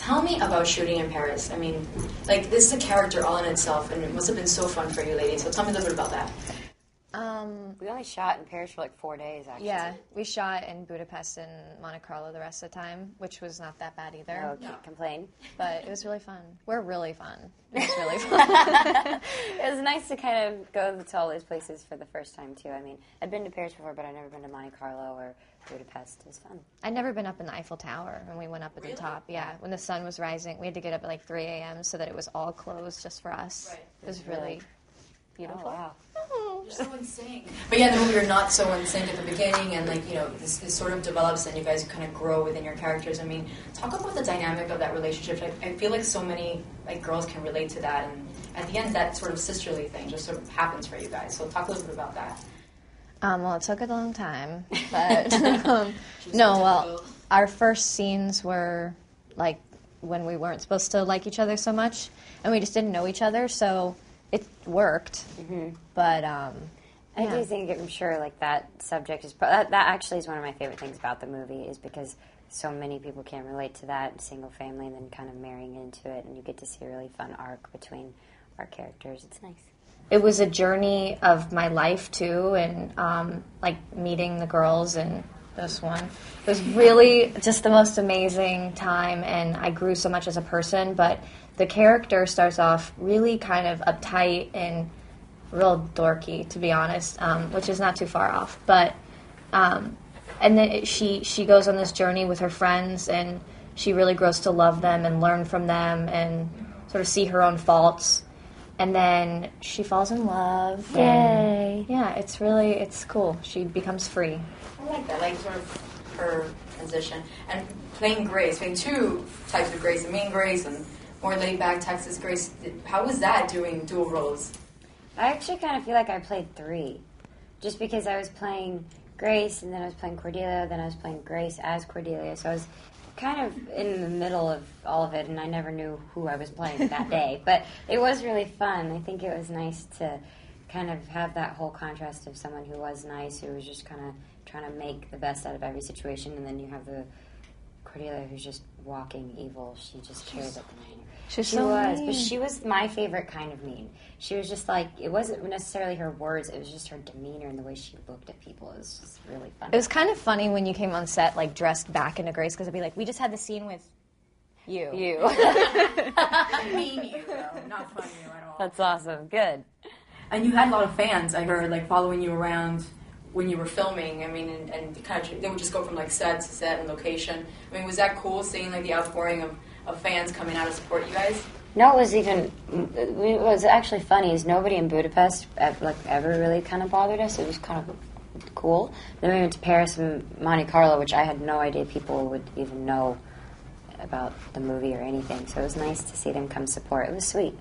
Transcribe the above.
Tell me about shooting in Paris. I mean, like, this is a character all in itself, and it must have been so fun for you ladies. So tell me a little bit about that. We only shot in Paris for like 4 days, actually. Yeah, we shot in Budapest and Monte Carlo the rest of the time, which was not that bad either. No, can't complain. But it was really fun. We're really fun. It was really fun. It was nice to kind of go to all those places for the first time, too. I mean, I'd been to Paris before, but I'd never been to Monte Carlo or Budapest. It was fun. I'd never been up in the Eiffel Tower, and we went up at the top. Yeah, when the sun was rising, we had to get up at like 3 a.m. so that it was all closed just for us. Right. It was really beautiful. Oh, wow. You're so in sync. But yeah, in the movie you're not so in sync at the beginning, and like, you know, this sort of develops and you guys kind of grow within your characters. I mean, talk about the dynamic of that relationship. I feel like so many like girls can relate to that, and at the end that sort of sisterly thing just sort of happens for you guys. So talk a little bit about that. Well, it took a long time, but our first scenes were like when we weren't supposed to like each other so much, and we just didn't know each other, so it worked. Mm-hmm. But I do think, I'm sure, like that subject is that actually is one of my favorite things about the movie, is because so many people can relate to that single family and then kind of marrying into it, and you get to see a really fun arc between our characters. It's nice. It was a journey of my life, too, and, like, meeting the girls and this one. It was really just the most amazing time, and I grew so much as a person, but the character starts off really kind of uptight and real dorky, to be honest, which is not too far off. But, and then she goes on this journey with her friends, and she really grows to love them and learn from them and sort of see her own faults. And then she falls in love. Yay! Yeah, it's cool. She becomes free. I like that, like sort of her transition. And playing Grace, playing two types of Grace, the mean Grace and more laid-back Texas Grace. How was that doing dual roles? I actually kind of feel like I played 3. Just because I was playing Grace, and then I was playing Cordelia, then I was playing Grace as Cordelia. So I was kind of in the middle of all of it, and I never knew who I was playing that day. But it was really fun. I think it was nice to kind of have that whole contrast of someone who was nice, who was just kind of trying to make the best out of every situation, and then you have the Cordelia who's just walking evil. She just cares at the name. She was, but she was my favorite kind of mean. She was just like, it wasn't necessarily her words, it was just her demeanor and the way she looked at people. It was just really fun. It was kind of funny when you came on set, like, dressed back into Grace, because I'd be like, we just had the scene with you. Mean you, though. Not fun you at all. That's awesome. Good. And you had a lot of fans, I heard, like, following you around when you were filming. I mean, and kind of, they would just go from, like, set to set and location. I mean, was that cool, seeing, like, the outpouring of fans coming out to support you guys? No, it was actually funny, is nobody in Budapest ever really kind of bothered us. It was kind of cool. Then we went to Paris and Monte Carlo, which I had no idea people would even know about the movie or anything. So it was nice to see them come support. It was sweet.